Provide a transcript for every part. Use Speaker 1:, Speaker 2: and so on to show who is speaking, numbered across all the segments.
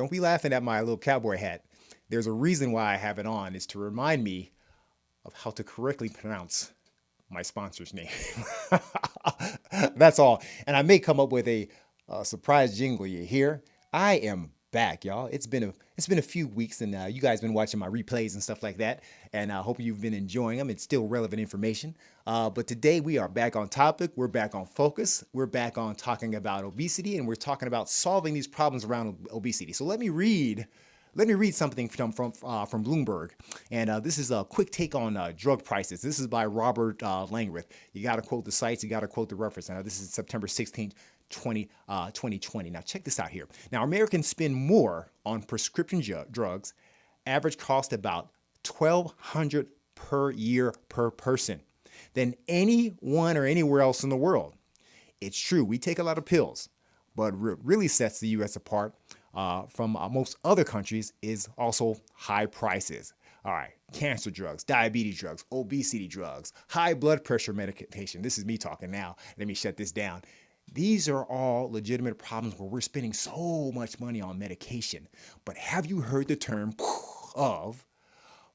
Speaker 1: Don't be laughing at my little cowboy hat. There's a reason why I have it on. It's to remind me of how to correctly pronounce my sponsor's name. That's all. And I may come up with a surprise jingle. You hear? I am back, y'all. It's been a few weeks, and you guys been watching my replays and stuff like that. And I hope you've been enjoying them. It's still relevant information. But today we are back on topic. We're back on focus. We're back on talking about obesity, and we're talking about solving these problems around obesity. So let me read something from Bloomberg, and this is a quick take on drug prices. This is by Robert Langworth. You got to quote the sites, you got to quote the reference. Now, this is September 16th, 2020. Now, check this out here. Now, Americans spend more on prescription drugs, average cost about $1,200 per year per person, than anyone or anywhere else in the world. It's true, we take a lot of pills, but what really sets the U.S. apart from most other countries is also high prices. All right, cancer drugs, diabetes drugs, obesity drugs, high blood pressure medication. This is me talking now. Let me shut this down. These are all legitimate problems where we're spending so much money on medication. But have you heard the term of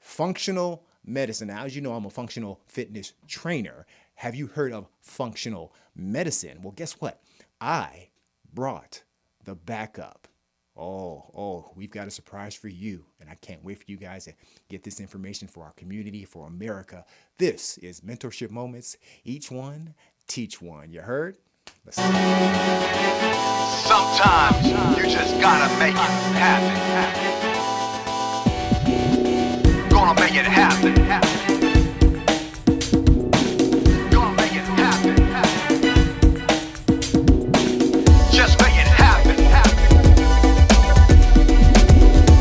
Speaker 1: functional medicine? Now, as you know, I'm a functional fitness trainer. Have you heard of functional medicine? Well, guess what? I brought the backup. Oh, we've got a surprise for you. And I can't wait for you guys to get this information for our community, for America. This is Mentorship Moments. Each one, teach one. You heard? Let's see.
Speaker 2: Sometimes you just gotta make it happen. Gonna make it happen. Gonna make it happen. Just make it happen.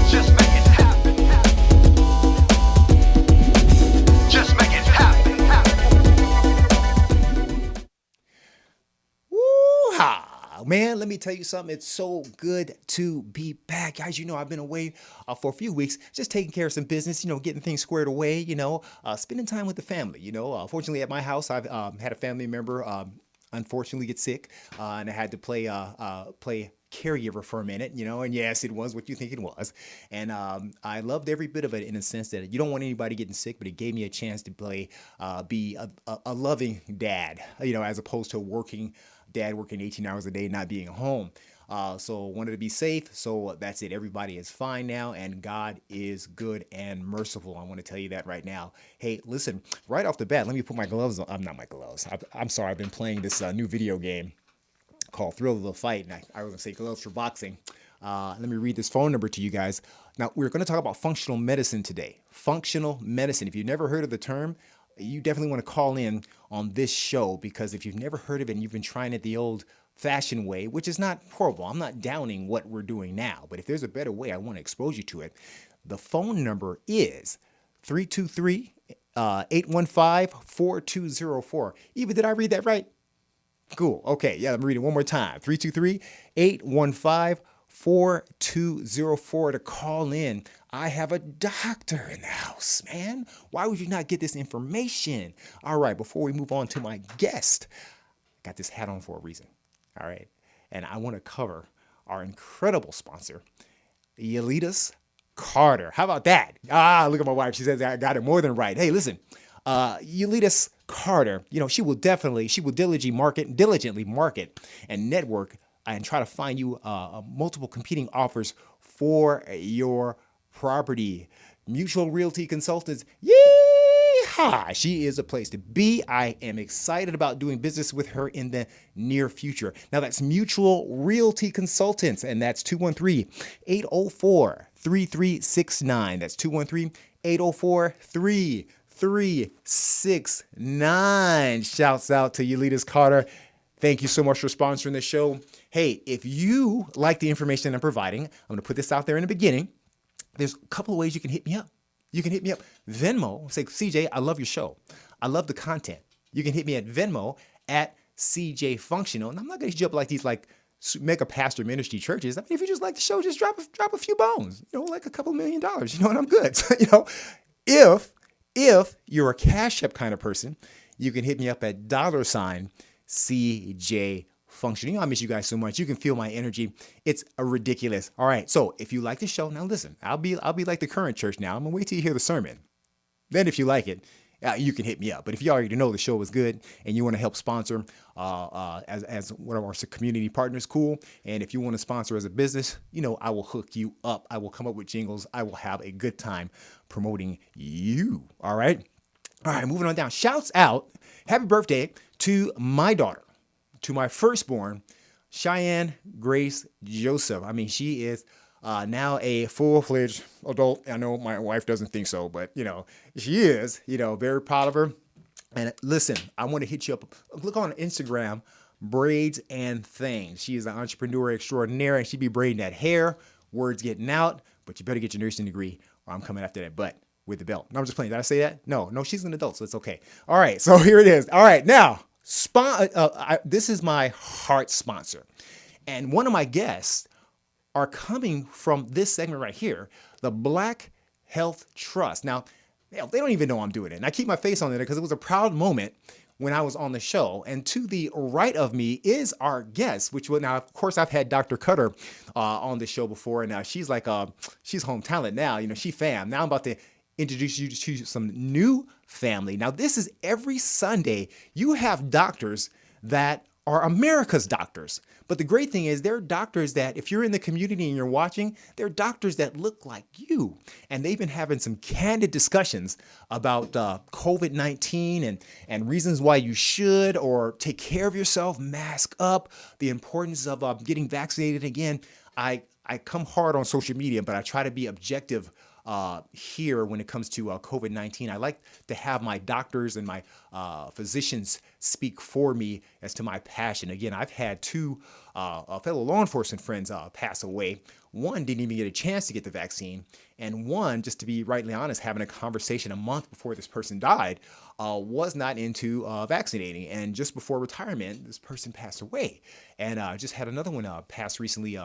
Speaker 2: Just make it happen. Just make it happen.
Speaker 1: Woo-ha! Man, let me tell you something. It's so good to be back. As you know, I've been away for a few weeks, just taking care of some business, getting things squared away, spending time with the family. Fortunately at my house, I've had a family member unfortunately get sick, and I had to play caregiver for a minute, and yes, it was what you think it was. And I loved every bit of it in a sense that you don't want anybody getting sick, but it gave me a chance to be a loving dad, as opposed to working 18 hours a day, not being home. So wanted to be safe. So that's it. Everybody is fine now, and God is good and merciful. I want to tell you that right now. Hey, listen, right off the bat, let me put my gloves on. I'm not my gloves. I'm sorry. I've been playing this new video game called Thrill of the Fight, and I was going to say gloves for boxing. Let me read this phone number to you guys. Now, we're going to talk about functional medicine today. Functional medicine. If you've never heard of the term, you definitely want to call in on this show, because if you've never heard of it and you've been trying it the old-fashioned way, which is not horrible, I'm not downing what we're doing now, but if there's a better way, I want to expose you to it. The phone number is 323-815-4204. Eva, did I read that right? Cool. Okay. Yeah, let me read it one more time. 323-815-4204 to call in. I have a doctor in the house, man. Why would you not get this information? All right. Before we move on to my guest, I got this hat on for a reason. All right. And I want to cover our incredible sponsor, Latisa Carter. How about that? Look at my wife. She says I got it more than right. Hey, listen, Latisa Carter, she will diligently market and network and try to find you multiple competing offers for your property. Mutual Realty Consultants, yeehaw! She is a place to be. I am excited about doing business with her in the near future. Now, that's Mutual Realty Consultants, and that's 213-804-3369. That's 213-804-3369. Shouts out to Latisa Carter. Thank you so much for sponsoring the show. Hey, if you like the information I'm providing, I'm going to put this out there in the beginning. There's a couple of ways you can hit me up. You can hit me up Venmo, say, CJ, I love your show. I love the content. You can hit me at Venmo at CJ Functional. And I'm not going to hit you up like these mega pastor ministry churches. I mean, if you just like the show, just drop a few bones, like a couple $1 million, and I'm good. So, if you're a Cash App kind of person, you can hit me up at $CJ functioning. I miss you guys so much. You can feel my energy. It's ridiculous. All right. So if you like the show, now listen, I'll be like the current church now. I'm going to wait till you hear the sermon. Then if you like it, you can hit me up. But if you already know the show is good and you want to help sponsor as one of our community partners, cool. And if you want to sponsor as a business, I will hook you up. I will come up with jingles. I will have a good time promoting you. All right. All right. Moving on down. Shouts out. Happy birthday to my daughter, to my firstborn, Cheyenne Grace Joseph. I mean, she is now a full-fledged adult. I know my wife doesn't think so, but, she is, very proud of her. And listen, I want to hit you up. Look on Instagram, Braids and Things. She is an entrepreneur extraordinaire, and she be braiding that hair. Word's getting out, but you better get your nursing degree or I'm coming after that butt with the belt. No, I'm just playing. Did I say that? No, she's an adult, so it's okay. All right, so here it is. All right, now, this is my heart sponsor. And one of my guests are coming from this segment right here, the Black Health Trust. Now, they don't even know I'm doing it. And I keep my face on it because it was a proud moment when I was on the show. And to the right of me is our guest, which will now, of course, I've had Dr. Cutter on the show before. And now she's like, she's home talent now, she fam. Now I'm about to introduce you to some new family. Now, this is every Sunday. You have doctors that are America's doctors. But the great thing is they're doctors that, if you're in the community and you're watching, they're doctors that look like you. And they've been having some candid discussions about COVID-19 and reasons why you should or take care of yourself, mask up, the importance of getting vaccinated. Again, I come hard on social media, but I try to be objective here when it comes to COVID-19. I like to have my doctors and my physicians speak for me as to my passion. Again, I've had two fellow law enforcement friends pass away. One didn't even get a chance to get the vaccine. And one, just to be rightly honest, having a conversation a month before this person died, was not into vaccinating. And just before retirement, this person passed away. And just had another one pass recently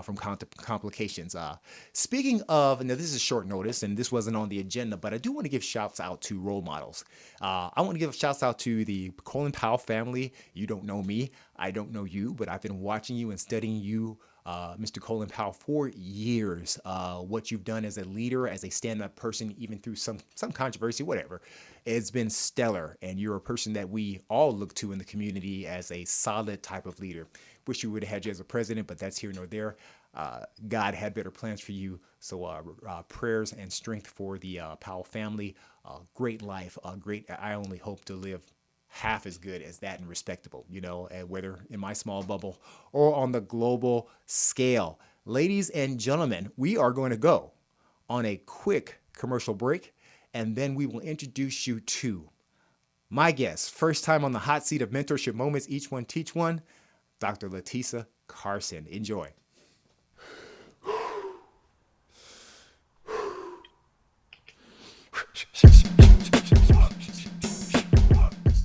Speaker 1: from complications. Speaking of, now this is short notice and this wasn't on the agenda, but I do want to give shouts out to role models. I want to give shouts out to the Colin Powell family. You don't know me. I don't know you, but I've been watching you and studying you, Mr. Colin Powell, for years. What you've done as a leader, as a stand-up person, even through some controversy, whatever, it's been stellar. And you're a person that we all look to in the community as a solid type of leader. Wish you would have had you as a president, but that's here nor there. God had better plans for you. So prayers and strength for the Powell family. Great life. Great. I only hope to live half as good as that and respectable, and whether in my small bubble or on the global scale. Ladies and gentlemen, we are going to go on a quick commercial break, and then we will introduce you to my guest. First time on the hot seat of Mentorship Moments, Each One Teach One, Dr. Latisa Carson. Enjoy.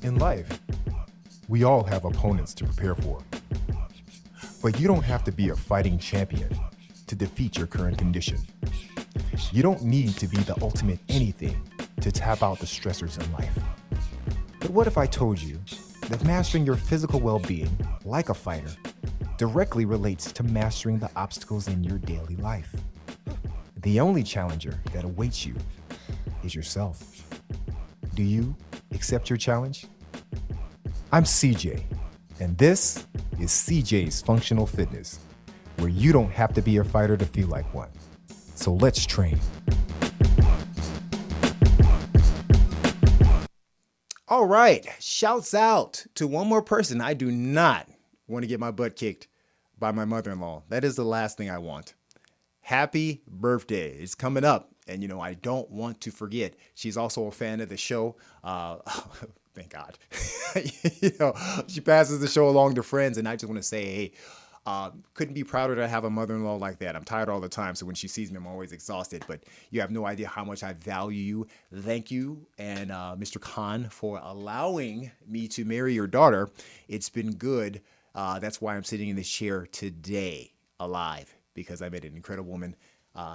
Speaker 3: In life, we all have opponents to prepare for. But you don't have to be a fighting champion to defeat your current condition. You don't need to be the ultimate anything to tap out the stressors in life. But what if I told you that mastering your physical well-being, like a fighter, directly relates to mastering the obstacles in your daily life? The only challenger that awaits you is yourself. Do you accept your challenge? I'm CJ, and this is CJ's Functional Fitness, where you don't have to be a fighter to feel like one. So let's train.
Speaker 1: All right. Shouts out to one more person. I do not want to get my butt kicked by my mother-in-law. That is the last thing I want. Happy birthday. It's coming up. And, I don't want to forget. She's also a fan of the show. Thank God. She passes the show along to friends. And I just want to say, hey, couldn't be prouder to have a mother-in-law like that. I'm tired all the time, so when she sees me, I'm always exhausted. But you have no idea how much I value you. Thank you, and Mr. Khan, for allowing me to marry your daughter. It's been good. That's why I'm sitting in this chair today, alive, because I met an incredible woman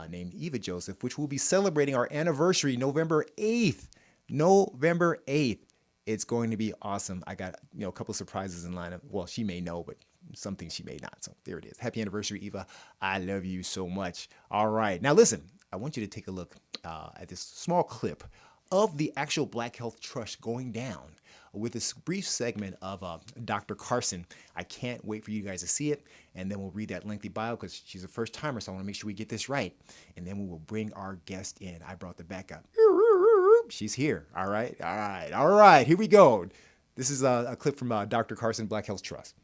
Speaker 1: named Eva Joseph, which will be celebrating our anniversary November 8th. November 8th. It's going to be awesome. I got, a couple of surprises in lineup. Well, she may know, but some things she may not. So there it is. Happy anniversary, Eva. I love you so much. All right. Now, listen, I want you to take a look at this small clip of the actual Black Health Trust going down with this brief segment of Dr. Carson. I can't wait for you guys to see it. And then we'll read that lengthy bio because she's a first timer. So I want to make sure we get this right. And then we will bring our guest in. I brought the backup. She's here. All right. All right. All right. Here we go. This is a clip from Dr. Carson, Black Health Trust.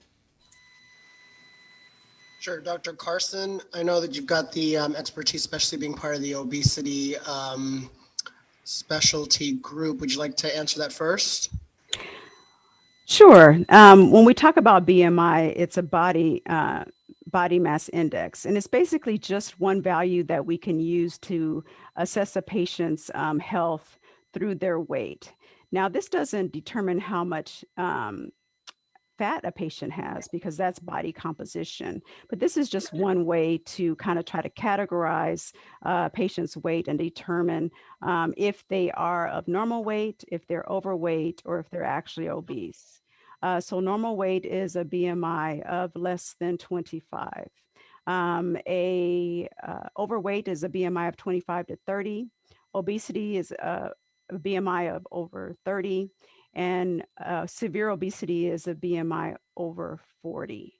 Speaker 4: Sure. Dr. Carson, I know that you've got the expertise, especially being part of the obesity specialty group. Would you like to answer that first?
Speaker 5: Sure. When we talk about BMI, it's a body mass index, and it's basically just one value that we can use to assess a patient's health through their weight. Now, this doesn't determine how much fat a patient has, because that's body composition. But this is just one way to kind of try to categorize patient's weight and determine if they are of normal weight, if they're overweight, or if they're actually obese. So normal weight is a BMI of less than 25. Overweight is a BMI of 25 to 30. Obesity is a BMI of over 30. And severe obesity is a BMI over 40.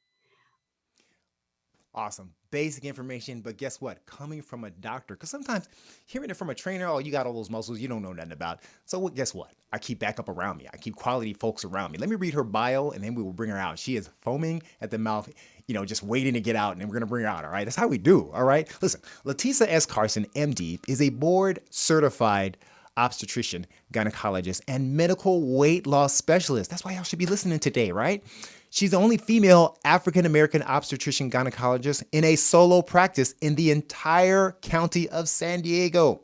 Speaker 1: Awesome. Basic information, but guess what? Coming from a doctor, because sometimes hearing it from a trainer, oh, you got all those muscles you don't know nothing about. So guess what? I keep backup around me. I keep quality folks around me. Let me read her bio, and then we will bring her out. She is foaming at the mouth, just waiting to get out, and then we're going to bring her out, all right? That's how we do, all right? Listen, Latisa S. Carson, MD, is a board-certified obstetrician, gynecologist, and medical weight loss specialist. That's why y'all should be listening today, right? She's the only female African-American obstetrician gynecologist in a solo practice in the entire county of San Diego.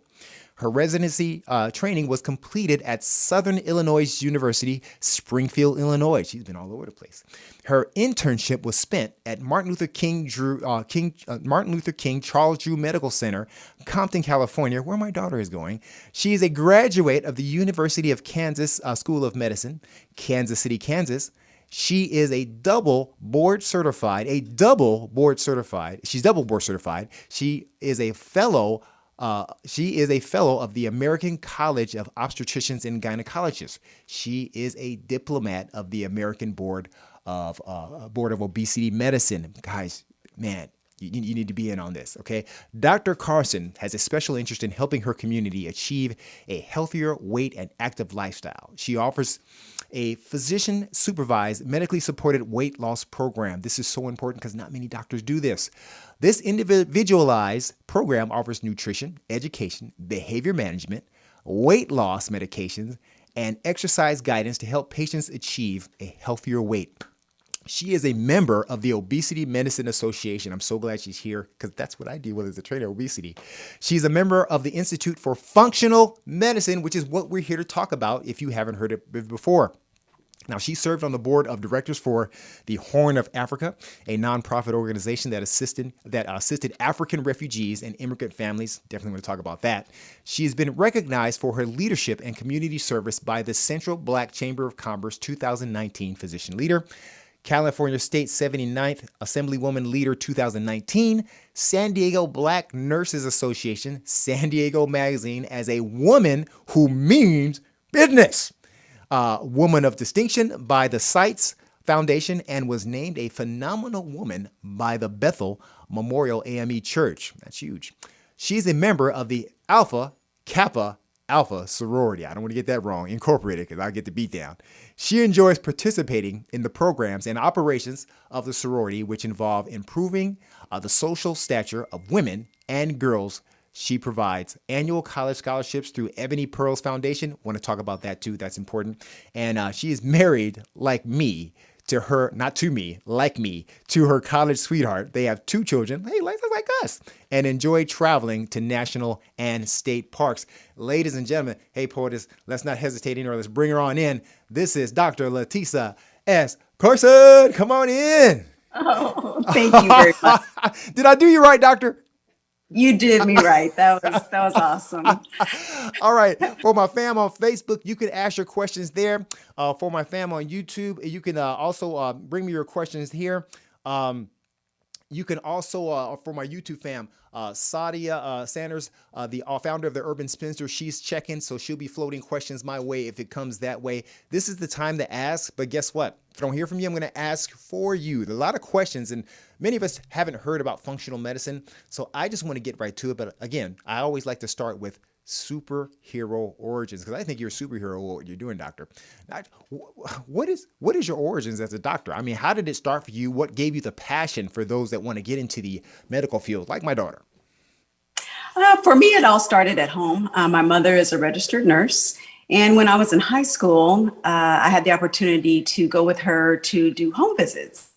Speaker 1: Her residency training was completed at Southern Illinois University, Springfield, Illinois. She's been all over the place. Her internship was spent at Martin Luther King Charles Drew Medical Center, Compton, California, where my daughter is going. She is a graduate of the University of Kansas School of Medicine, Kansas City, Kansas. She is she's double board certified. She is a fellow of the American College of Obstetricians and Gynecologists. She is a diplomat of the American Board of Obesity Medicine. Guys, man, you need to be in on this, okay? Dr. Carson has a special interest in helping her community achieve a healthier weight and active lifestyle. She offers a physician-supervised, medically supported weight loss program. This is so important because not many doctors do this. This individualized program offers nutrition, education, behavior management, weight loss medications, and exercise guidance to help patients achieve a healthier weight. She is a member of the Obesity Medicine Association. I'm so glad she's here because that's what I deal with as a trainer, obesity. She's a member of the Institute for Functional Medicine, which is what we're here to talk about if you haven't heard it before. Now, she served on the board of directors for the Horn of Africa, a nonprofit organization that assisted African refugees and immigrant families. Definitely want to talk about that. She has been recognized for her leadership and community service by the Central Black Chamber of Commerce 2019 Physician Leader, California State 79th Assemblywoman Leader 2019, San Diego Black Nurses Association, San Diego Magazine as a woman who means business. Woman of Distinction by the Sites Foundation, and was named a Phenomenal Woman by the Bethel Memorial AME Church. That's huge. She's a member of the Alpha Kappa Alpha sorority. I don't want to get that wrong. Incorporated, because I'll get the beat down. She enjoys participating in the programs and operations of the sorority, which involve improving the social stature of women and girls. She provides annual college scholarships through Ebony Pearls Foundation. Want to talk about that too. That's important. And she is married like me to her, not to me, like me, to her college sweetheart. They have 2 children. Hey, like us. And enjoy traveling to national and state parks. Ladies and gentlemen, hey, poetess, let's not hesitate anymore. Let's bring her on in. This is Dr. Latisa S. Carson. Come on in.
Speaker 5: Oh, thank you very much.
Speaker 1: Did I do you right, doctor?
Speaker 5: You did me right. That was awesome.
Speaker 1: All right. For my fam on Facebook, you can ask your questions there. For my fam on YouTube, you can also bring me your questions here. You can also, for my YouTube fam, Sadia Sanders, the founder of the Urban Spinster, she's checking, so she'll be floating questions my way if it comes that way. This is the time to ask, but guess what? If I don't hear from you, I'm going to ask for you. There are a lot of questions, and many of us haven't heard about functional medicine, so I just want to get right to it. But again, I always like to start with superhero origins, because I think you're a superhero what you're doing, doctor. What is your origins as a doctor? I mean, how did it start for you? What gave you the passion for those that want to get into the medical field, like my daughter?
Speaker 5: For me, it all started at home. My mother is a registered nurse. And when I was in high school, I had the opportunity to go with her to do home visits.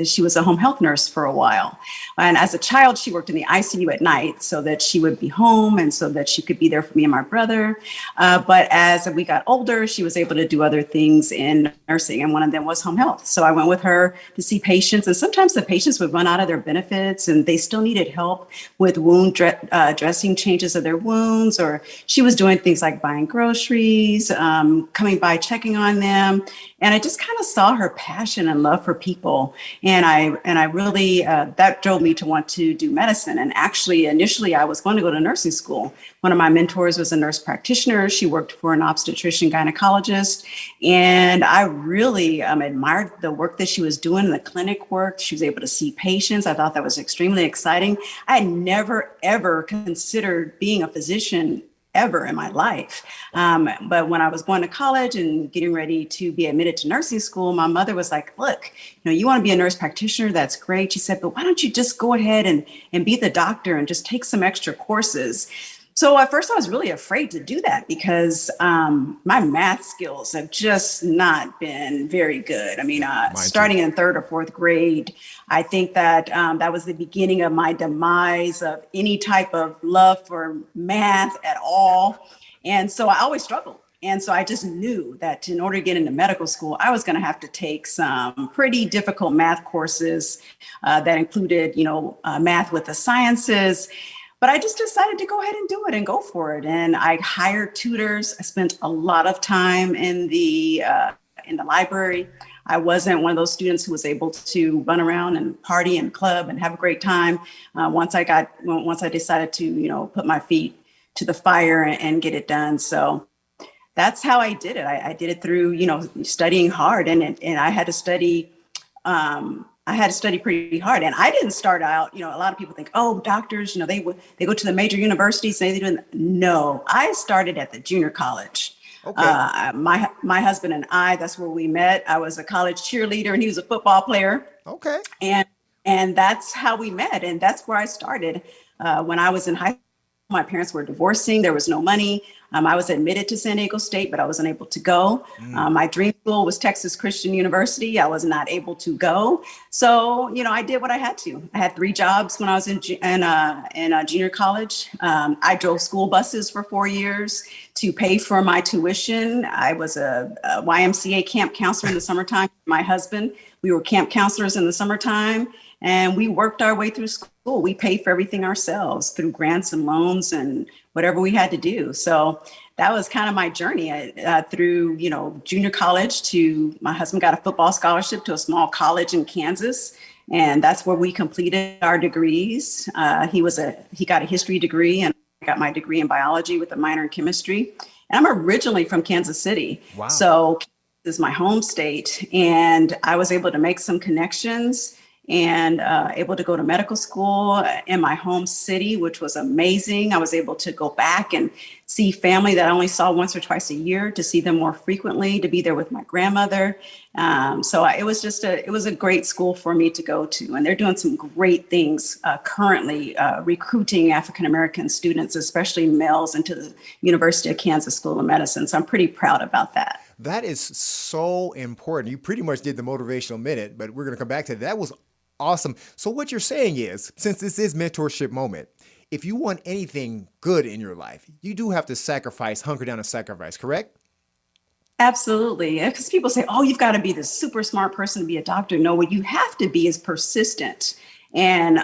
Speaker 5: She was a home health nurse for a while. And as a child, she worked in the ICU at night so that she would be home and so that she could be there for me and my brother. But as we got older, she was able to do other things in nursing. And one of them was home health. So I went with her to see patients. And sometimes the patients would run out of their benefits and they still needed help with wound dressing changes of their wounds. Or she was doing things like buying groceries, coming by, checking on them. And I just kind of saw her passion and love for people. And I really, that drove me to want to do medicine. And actually, initially, I was going to go to nursing school. One of my mentors was a nurse practitioner. She worked for an obstetrician gynecologist. And I really admired the work that she was doing, the clinic work. She was able to see patients. I thought that was extremely exciting. I had never, ever considered being a physician ever in my life. But when I was going to college and getting ready to be admitted to nursing school, my mother was like, look, you want to be a nurse practitioner? That's great. She said, but why don't you just go ahead and be the doctor and just take some extra courses? So at first I was really afraid to do that because my math skills have just not been very good. I mean, starting in third or fourth grade, I think that that was the beginning of my demise of any type of love for math at all. And so I always struggled. And so I just knew that in order to get into medical school, I was going to have to take some pretty difficult math courses that included, math with the sciences. But I just decided to go ahead and do it and go for it. And I hired tutors. I spent a lot of time in the library. I wasn't one of those students who was able to run around and party and club and have a great time. Once I decided to, put my feet to the fire and get it done. So that's how I did it. I did it through, studying hard, and I had to study. I had to study pretty hard, and I didn't start out. A lot of people think, oh, doctors, they go to the major universities. No, I started at the junior college. Okay. My husband and I, that's where we met. I was a college cheerleader, and he was a football player. Okay. And that's how we met, and that's where I started. When I was in high school, my parents were divorcing. There was no money. I was admitted to San Diego State, but I wasn't able to go. My dream school was Texas Christian University. I was not able to go. So, I did what I had to. I had 3 jobs when I was in junior college. I drove school buses for 4 years to pay for my tuition. I was a YMCA camp counselor in the summertime. My husband, we were camp counselors in the summertime. And we worked our way through school. We paid for everything ourselves through grants and loans and whatever we had to do. So that was kind of my journey through, junior college to my husband got a football scholarship to a small college in Kansas. And that's where we completed our degrees. He got a history degree, and I got my degree in biology with a minor in chemistry. And I'm originally from Kansas City. Wow. So this is my home state. And I was able to make some connections and able to go to medical school in my home city, which was amazing. I was able to go back and see family that I only saw once or twice a year, to see them more frequently, to be there with my grandmother. It was a great school for me to go to. And they're doing some great things currently, recruiting African-American students, especially males, into the University of Kansas School of Medicine. So I'm pretty proud about that.
Speaker 1: That is so important. You pretty much did the motivational minute, but we're going to come back to that. That was awesome. So what you're saying is, since this is Mentorship Moment, if you want anything good in your life, you do have to hunker down and sacrifice, correct?
Speaker 5: Absolutely. Because people say, oh, you've got to be this super smart person to be a doctor. No, what you have to be is persistent and,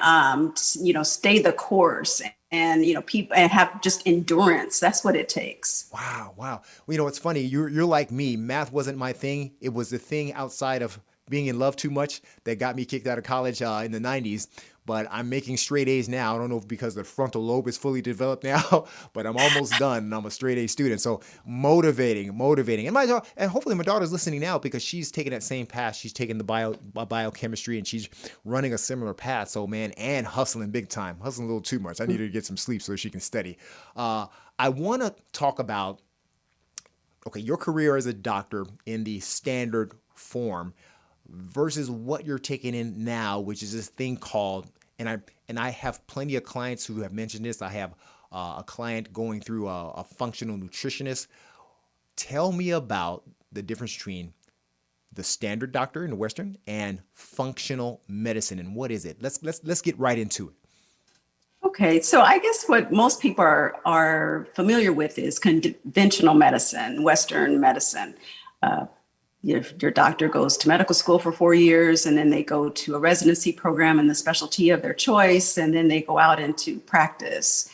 Speaker 5: stay the course and, people, and have just endurance. That's what it takes.
Speaker 1: Wow, wow. Well, it's funny. You're like me. Math wasn't my thing. It was the thing outside of being in love too much that got me kicked out of college in the 90s. But I'm making straight A's now. I don't know if because the frontal lobe is fully developed now, but I'm almost done and I'm a straight A student. So motivating. And hopefully my daughter's listening now because she's taking that same path. She's taking the biochemistry and she's running a similar path. So man, and hustling big time, hustling a little too much. I need her to get some sleep so she can study. I want to talk about, okay, your career as a doctor in the standard form versus what you're taking in now, which is this thing called, and I have plenty of clients who have mentioned this. I have a client going through a functional nutritionist. Tell me about the difference between the standard doctor in the Western and functional medicine, and what is it? Let's get right into it.
Speaker 5: Okay, so I guess what most people are familiar with is conventional medicine, Western medicine. Your doctor goes to medical school for 4 years, and then they go to a residency program in the specialty of their choice, and then they go out into practice.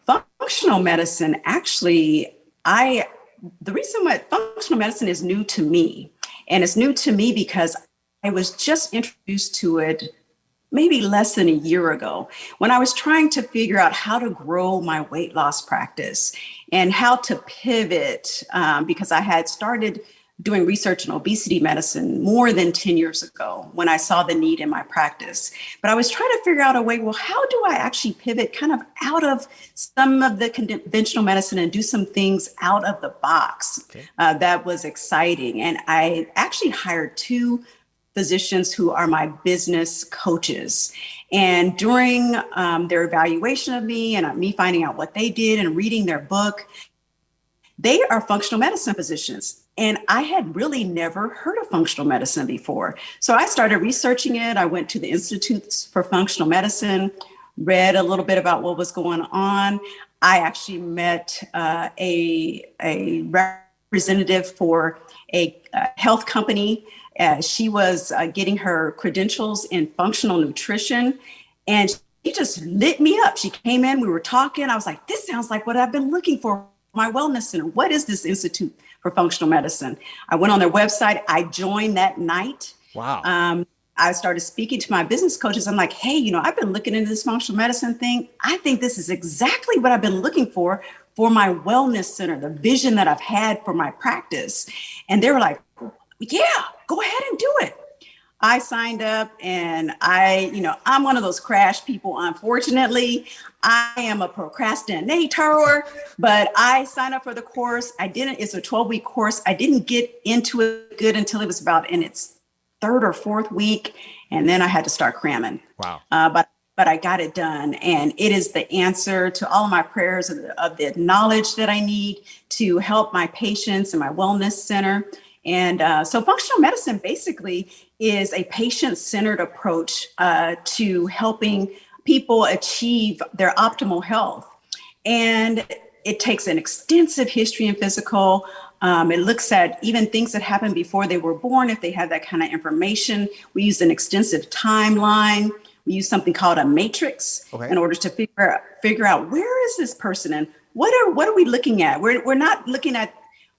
Speaker 5: Functional medicine, actually, the reason why functional medicine is new to me, and it's new to me because I was just introduced to it maybe less than a year ago when I was trying to figure out how to grow my weight loss practice and how to pivot, because I had started doing research in obesity medicine more than 10 years ago when I saw the need in my practice. But I was trying to figure out a way, well, how do I actually pivot kind of out of some of the conventional medicine and do some things out of the box? Okay. That was exciting. And I actually hired 2 physicians who are my business coaches. And during their evaluation of me and me finding out what they did and reading their book, they are functional medicine physicians. And I had really never heard of functional medicine before. So I started researching it. I went to the Institutes for Functional Medicine, read a little bit about what was going on. I actually met a representative for a health company. She was getting her credentials in functional nutrition, and she just lit me up. She came in, we were talking. I was like, this sounds like what I've been looking for my wellness center. What is this Institute for Functional Medicine? I went on their website. I joined that night.
Speaker 1: Wow.
Speaker 5: I started speaking to my business coaches. I'm like, hey, I've been looking into this functional medicine thing. I think this is exactly what I've been looking for my wellness center, the vision that I've had for my practice. And they were like, yeah, go ahead and do it. I signed up, and I'm one of those crash people. Unfortunately, I am a procrastinator, but I signed up for the course. It's a 12-week course. I didn't get into it good until it was about in its 3rd or 4th week. And then I had to start cramming.
Speaker 1: Wow.
Speaker 5: But I got it done. And it is the answer to all of my prayers of the knowledge that I need to help my patients in my wellness center. And so functional medicine basically is a patient-centered approach to helping people achieve their optimal health. And it takes an extensive history and physical. It looks at even things that happened before they were born, if they have that kind of information. We use an extensive timeline. We use something called a matrix in order to figure out where is this person and what are we looking at? We're not looking at,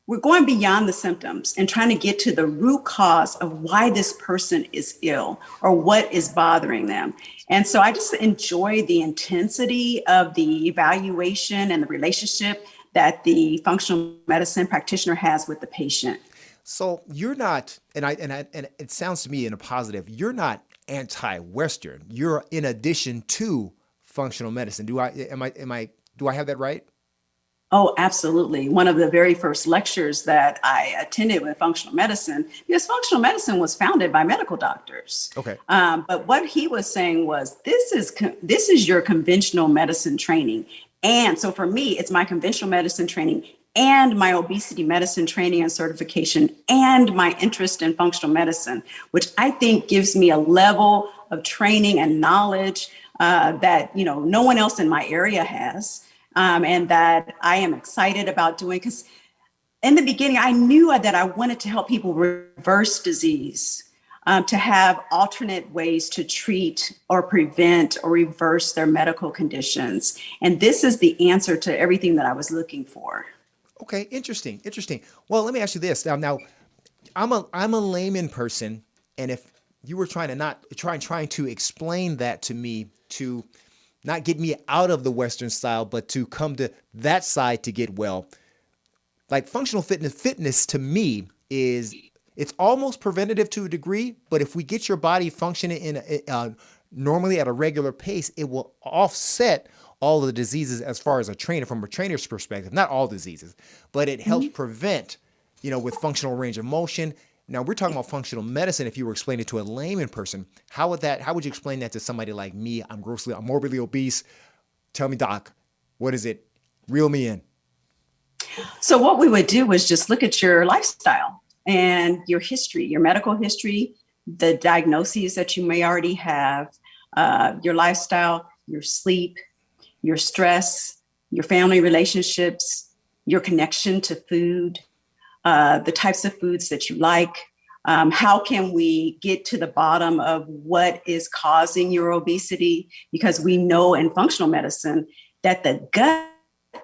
Speaker 5: we're going beyond the symptoms and trying to get to the root cause of why this person is ill or what is bothering them. And so I just enjoy the intensity of the evaluation and the relationship that the functional medicine practitioner has with the patient.
Speaker 1: So you're not, and it sounds to me in a positive, you're not anti-Western. You're in addition to functional medicine. Do I have that right?
Speaker 5: Oh, absolutely. One of the very first lectures that I attended with functional medicine, because functional medicine was founded by medical doctors.
Speaker 1: Okay.
Speaker 5: But what he was saying was, this is your conventional medicine training. And so for me, it's my conventional medicine training and my obesity medicine training and certification and my interest in functional medicine, which I think gives me a level of training and knowledge that no one else in my area has. And that I am excited about doing, because in the beginning, I knew that I wanted to help people reverse disease. to have alternate ways to treat or prevent or reverse their medical conditions. And this is the answer to everything that I was looking for.
Speaker 1: Okay, interesting, interesting. Well, let me ask you this. Now I'm a layman person, and if you were trying to explain that to me, to not get me out of the Western style, but to come to that side to get well, like functional fitness to me is, it's almost preventative to a degree, but if we get your body functioning in normally at a regular pace, it will offset all of the diseases as far as from a trainer's perspective. Not all diseases, but it helps prevent, with functional range of motion. Now we're talking about functional medicine. If you were explaining it to a layman person, how would you explain that to somebody like me? I'm morbidly obese. Tell me, doc, what is it? Reel me in.
Speaker 5: So what we would do was just look at your lifestyle and your history, your medical history, the diagnoses that you may already have, your lifestyle, your sleep, your stress, your family relationships, your connection to food, the types of foods that you like. How can we get to the bottom of what is causing your obesity? Because we know in functional medicine that the gut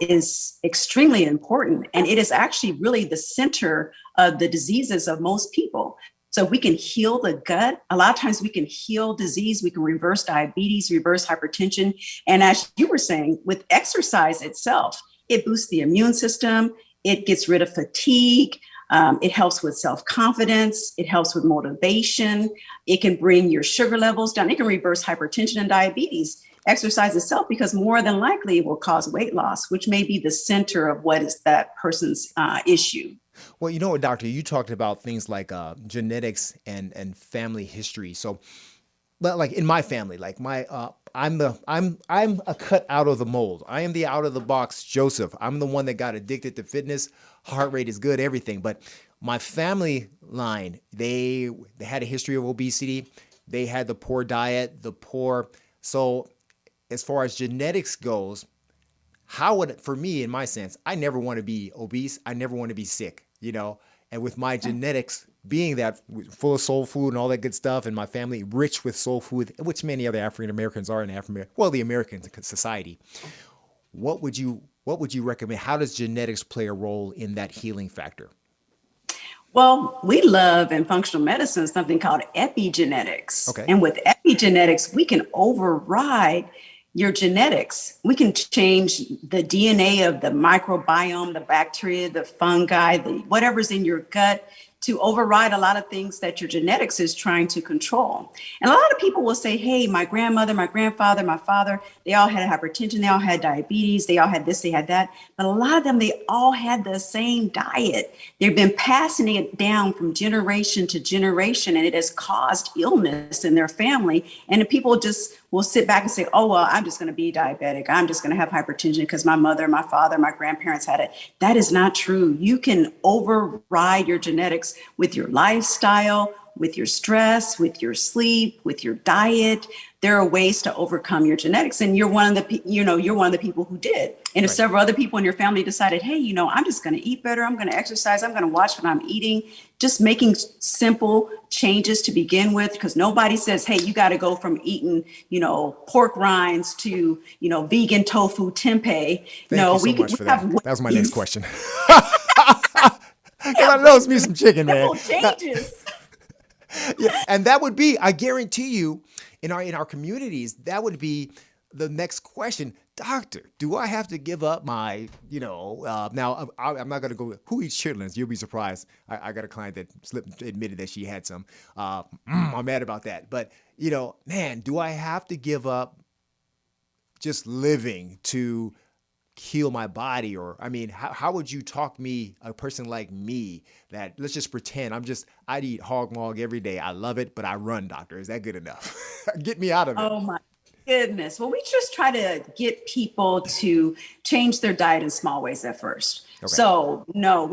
Speaker 5: is extremely important, and it is actually really the center of the diseases of most people. So we can heal the gut. A lot of times we can heal disease. We can reverse diabetes, reverse hypertension. And as you were saying, with exercise itself, it boosts the immune system. It gets rid of fatigue. It helps with self-confidence. It helps with motivation. It can bring your sugar levels down. It can reverse hypertension and diabetes. Exercise itself, because more than likely it will cause weight loss, which may be the center of what is that person's issue.
Speaker 1: Well, you know what, doctor, you talked about things like genetics and family history. So, but like in my family, like I'm a cut out of the mold. I am the out of the box Joseph. I'm the one that got addicted to fitness. Heart rate is good, everything. But my family line, they had a history of obesity. They had the poor diet, so as far as genetics goes, for me, in my sense, I never want to be obese. I never want to be sick, and with my genetics being that full of soul food and all that good stuff, and my family rich with soul food, which many other African Americans are in the American society. What would you recommend? How does genetics play a role in that healing factor?
Speaker 5: Well, we love in functional medicine something called epigenetics.
Speaker 1: Okay.
Speaker 5: And with epigenetics, we can override your genetics. We can change the DNA of the microbiome, the bacteria, the fungi, whatever's in your gut, to override a lot of things that your genetics is trying to control. And a lot of people will say, hey, my grandmother, my grandfather, my father, they all had hypertension, they all had diabetes, they all had this, they had that. But a lot of them, they all had the same diet. They've been passing it down from generation to generation, and it has caused illness in their family. And the people just will sit back and say, oh, well, I'm just going to be diabetic. I'm just going to have hypertension because my mother, my father, my grandparents had it. That is not true. You can override your genetics with your lifestyle, with your stress, with your sleep, with your diet. There are ways to overcome your genetics. And you're one of the people who did. And if several other people in your family decided, hey, I'm just going to eat better, I'm going to exercise, I'm going to watch what I'm eating, just making simple changes to begin with, because nobody says, hey, you got to go from eating, pork rinds to, vegan tofu tempeh.
Speaker 1: Thank you so much for that. That was my next question. Because I know it's me some chicken, man.
Speaker 5: Changes.
Speaker 1: Yeah, and that would be, I guarantee you, in our communities, that would be the next question. Doctor, do I have to give up my, now I'm not going to go, who eats chitlins? You'll be surprised. I got a client that admitted that she had some. I'm mad about that. But, man, do I have to give up just living to heal my body? Or, how would you talk me, a person like me, that let's just pretend I'd eat hog maw every day. I love it, but I run, doctor. Is that good enough? Get me out of it.
Speaker 5: Oh my goodness. Well, we just try to get people to change their diet in small ways at first. Okay. So no,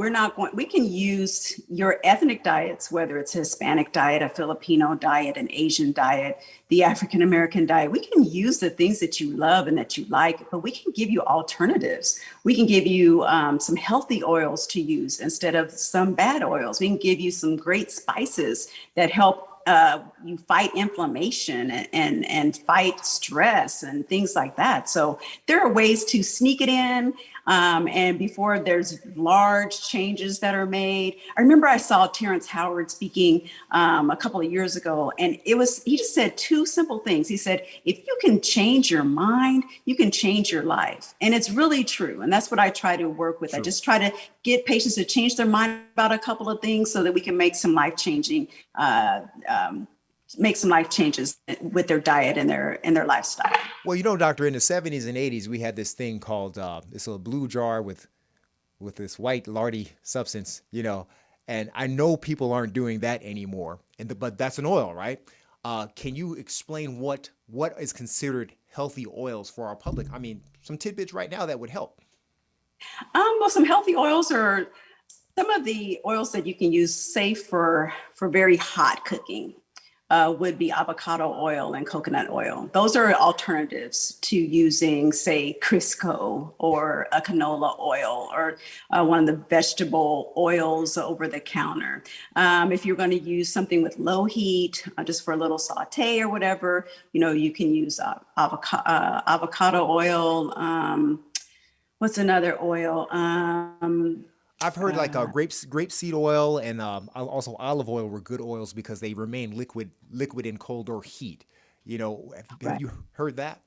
Speaker 5: we can use your ethnic diets, whether it's a Hispanic diet, a Filipino diet, an Asian diet, the African American diet. We can use the things that you love and that you like, but we can give you alternatives. We can give you some healthy oils to use instead of some bad oils. We can give you some great spices that help you fight inflammation and fight stress and things like that. So there are ways to sneak it in. And before there's large changes that are made. I remember I saw Terrence Howard speaking a couple of years ago, and he just said two simple things. He said, if you can change your mind, you can change your life. And it's really true. And that's what I try to work with. True. I just try to get patients to change their mind about a couple of things so that we can make some life-changing changes with their diet and their lifestyle.
Speaker 1: Well, doctor, in the 70s and 80s, we had this thing called this little blue jar with this white lardy substance, and I know people aren't doing that anymore. But that's an oil, right? Can you explain what is considered healthy oils for our public? I mean, some tidbits right now that would help.
Speaker 5: Well, some healthy oils are some of the oils that you can use, say for very hot cooking. Would be avocado oil and coconut oil. Those are alternatives to using, say, Crisco or a canola oil or one of the vegetable oils over the counter. If you're going to use something with low heat, just for a little saute or whatever, you can use avocado oil. What's another oil?
Speaker 1: I've heard like grapeseed oil and also olive oil were good oils because they remain liquid in cold or heat. Have you heard that?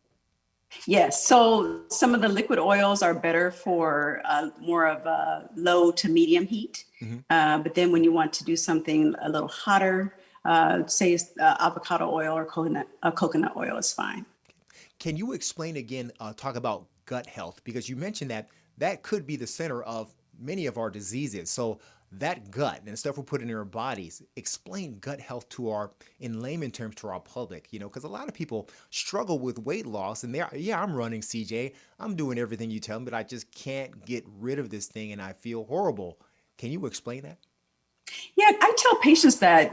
Speaker 5: Yes. So some of the liquid oils are better for more of a low to medium heat. Mm-hmm. But then when you want to do something a little hotter, say avocado oil or coconut oil is fine.
Speaker 1: Can you explain again, talk about gut health? Because you mentioned that could be the center of many of our diseases. So that gut and the stuff we're putting in our bodies, explain gut health in layman terms to our public, because a lot of people struggle with weight loss and I'm running, CJ, I'm doing everything you tell me, but I just can't get rid of this thing and I feel horrible. Can you explain that?
Speaker 5: Yeah, I tell patients that,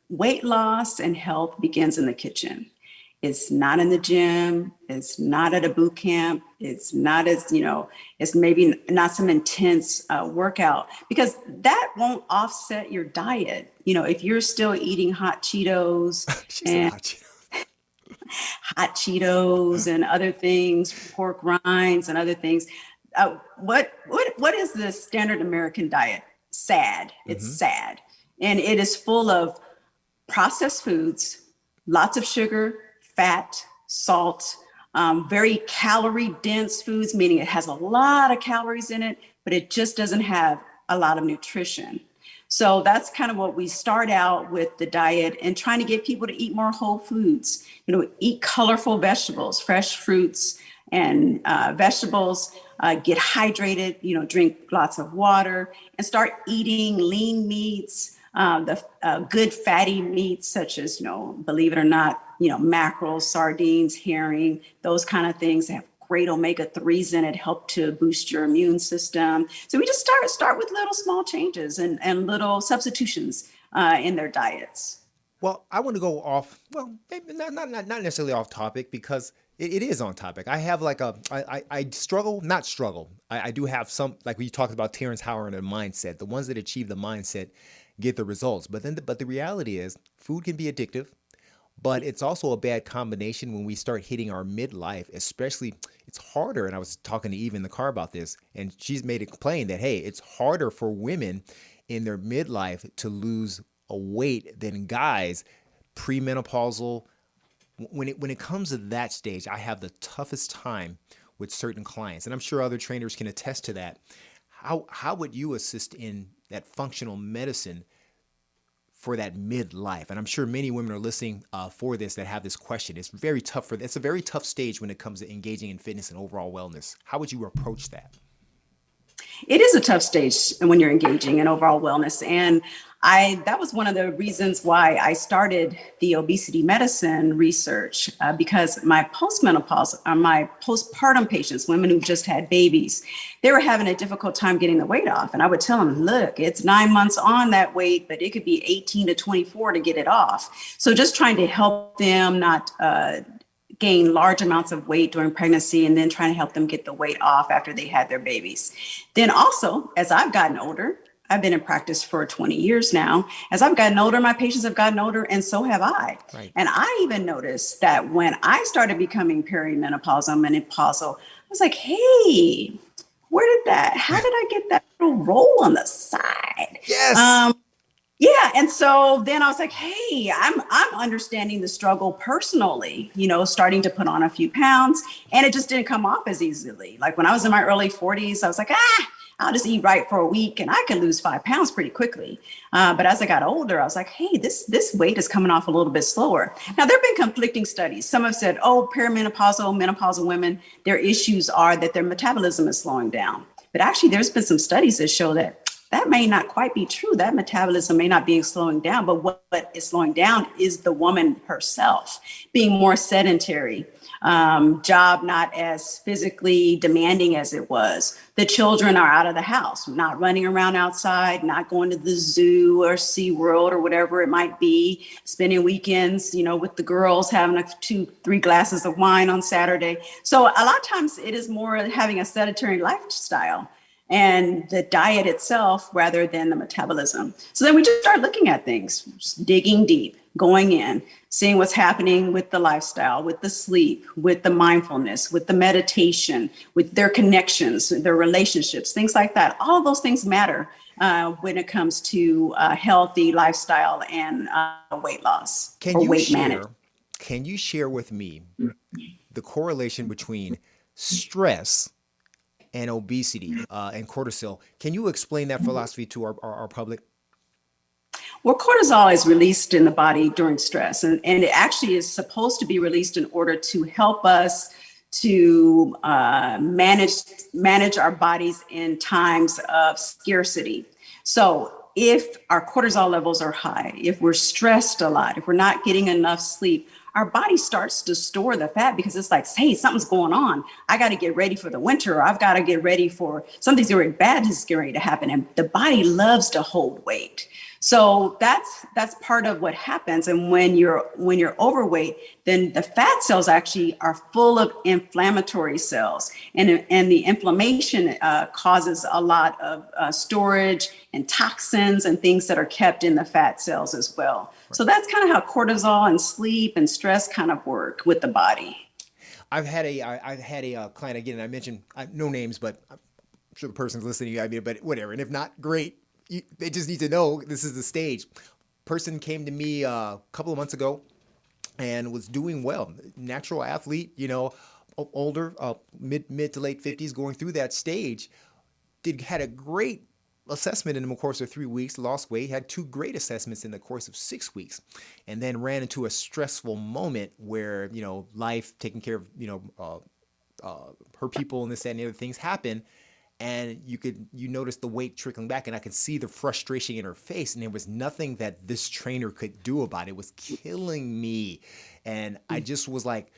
Speaker 5: weight loss and health begins in the kitchen. It's not in the gym. It's not at a boot camp. It's not it's maybe not some intense workout, because that won't offset your diet. If you're still eating hot Cheetos and hot Cheetos and other things, pork rinds and other things, what is the standard American diet? Sad. It's sad. And it is full of processed foods, lots of sugar, fat, salt, very calorie dense foods, meaning it has a lot of calories in it, but it just doesn't have a lot of nutrition. So that's kind of what we start out with the diet, and trying to get people to eat more whole foods, eat colorful vegetables, fresh fruits and vegetables, get hydrated, drink lots of water, and start eating lean meats, the good fatty meats such as, believe it or not, mackerel, sardines, herring, those kind of things that have great omega-3s in it, help to boost your immune system. So we just start with little small changes and little substitutions in their diets.
Speaker 1: Well, I want to go off, maybe not necessarily off topic, because it is on topic. I have I do have some, like we talked about Terrence Howard and mindset. The ones that achieve the mindset get the results. But the reality is food can be addictive, but it's also a bad combination when we start hitting our midlife, especially. It's harder. And I was talking to Eve in the car about this, and she's made it plain that, hey, it's harder for women in their midlife to lose a weight than guys premenopausal. When it comes to that stage, I have the toughest time with certain clients, and I'm sure other trainers can attest to that. How would you assist in that functional medicine for that midlife? And I'm sure many women are listening for this that have this question. It's very tough it's a very tough stage when it comes to engaging in fitness and overall wellness. How would you approach that?
Speaker 5: It is a tough stage when you're engaging in overall wellness. And that was one of the reasons why I started the obesity medicine research, because my postpartum patients, women who just had babies, they were having a difficult time getting the weight off. And I would tell them, look, it's 9 months on that weight, but it could be 18 to 24 to get it off. So just trying to help them not gain large amounts of weight during pregnancy, and then trying to help them get the weight off after they had their babies. Then also, as I've gotten older, I've been in practice for 20 years now. As I've gotten older, my patients have gotten older, and so have I.
Speaker 1: Right.
Speaker 5: And I even noticed that when I started becoming perimenopausal, menopausal, I was like, hey, how did I get that little roll on the side?
Speaker 1: Yes.
Speaker 5: Yeah. And so then I was like, hey, I'm understanding the struggle personally, starting to put on a few pounds, and it just didn't come off as easily. Like when I was in my early 40s, I was like, I'll just eat right for a week and I can lose 5 pounds pretty quickly. But as I got older, I was like, hey, this weight is coming off a little bit slower. Now, there have been conflicting studies. Some have said, perimenopausal, menopausal women, their issues are that their metabolism is slowing down. But actually, there's been some studies that show that may not quite be true. That metabolism may not be slowing down, but what is slowing down is the woman herself being more sedentary, job not as physically demanding as it was. The children are out of the house, not running around outside, not going to the zoo or SeaWorld or whatever it might be, spending weekends, with the girls, having 2-3 glasses of wine on Saturday. So a lot of times it is more having a sedentary lifestyle and the diet itself rather than the metabolism. So then we just start looking at things, digging deep, going in, seeing what's happening with the lifestyle, with the sleep, with the mindfulness, with the meditation, with their connections, their relationships, things like that. All those things matter when it comes to healthy lifestyle and weight loss or weight management.
Speaker 1: Can you share with me the correlation between stress and obesity and cortisol? Can you explain that philosophy to our public?
Speaker 5: Well, cortisol is released in the body during stress, and it actually is supposed to be released in order to help us to manage our bodies in times of scarcity. So if our cortisol levels are high, if we're stressed a lot, if we're not getting enough sleep, our body starts to store the fat because it's like, hey, something's going on. I got to get ready for the winter. Or I've got to get ready for something's very bad is getting ready to happen. And the body loves to hold weight. So that's part of what happens. And when you're overweight, then the fat cells actually are full of inflammatory cells, and the inflammation causes a lot of storage and toxins and things that are kept in the fat cells as well. Right. So that's kind of how cortisol and sleep and stress kind of work with the body.
Speaker 1: I've had a client again, and I mentioned no names, but I'm sure the person's listening. But whatever. And if not, great. They just need to know this is the stage. Person came to me a couple of months ago and was doing well. Natural athlete, older, mid to late 50s, going through that stage. Had a great assessment in the course of 3 weeks, lost weight, had 2 great assessments in the course of 6 weeks, and then ran into a stressful moment where, life, taking care of, her people and this, that, and the other things happen. And you notice the weight trickling back, and I could see the frustration in her face, and there was nothing that this trainer could do about it. It was killing me. And I just was like,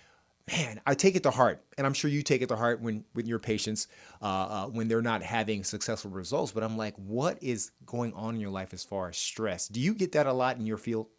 Speaker 1: man, I take it to heart. And I'm sure you take it to heart with your patients when they're not having successful results. But I'm like, what is going on in your life as far as stress? Do you get that a lot in your field?